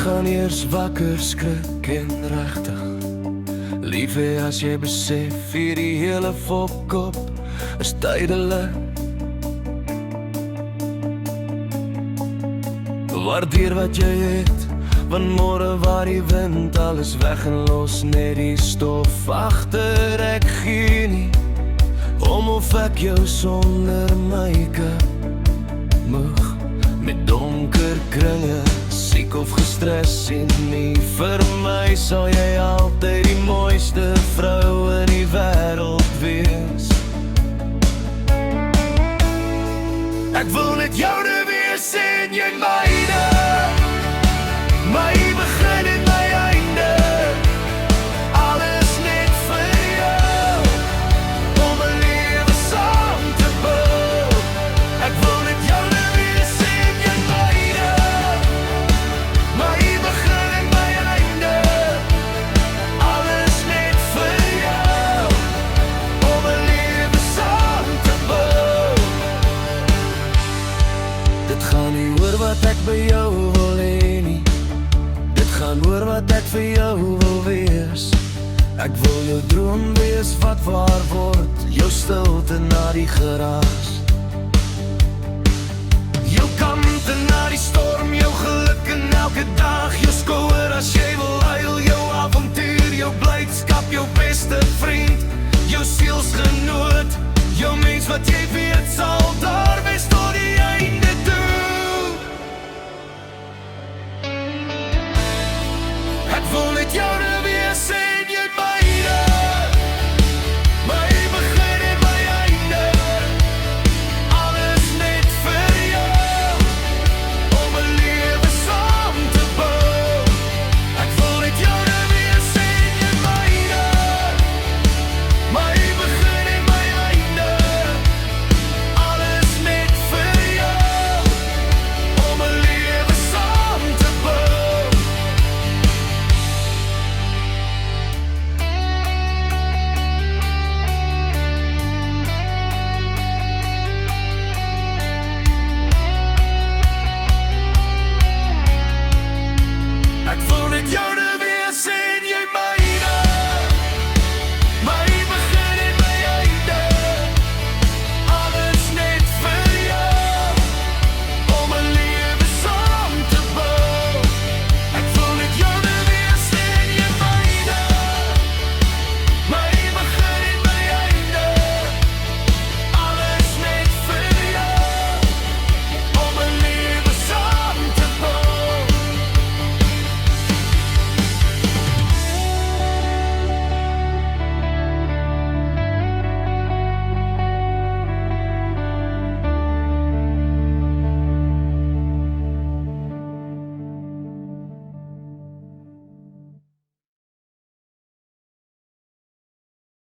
gaan eers wakker skrik en regtig lief hê as jy besef hierdie hele fopkop is tydelik. Waardeer wat jy het, want môre waar die wind alles weg en los net die stof agter. Ek gee nie om of ek jou sonder make-up moeg met donker kringe, siek of gestres sien nie. Vir my sal jy altyd die mooiste vrou in die wêreld wees. Ek wil net joune wees en jy myne, my begin en my einde, alles net vir jou, om 'n lewe saam te bou. Ek wil net joune wees en jy myne, my begin en my einde, alles net vir jou, om 'n lewe saam te bou. Dit gaan nie oor wat ek by jou wil hê nie, dit gaan oor wat ek vir jou wil wees. Ek wil jou droom wees wat waar word, jou stilte na die geraas, jou kalmte na die storm, jou geluk in elke dag, jou skouer as jy wil huil, jou avontuur, jou blydskap, jou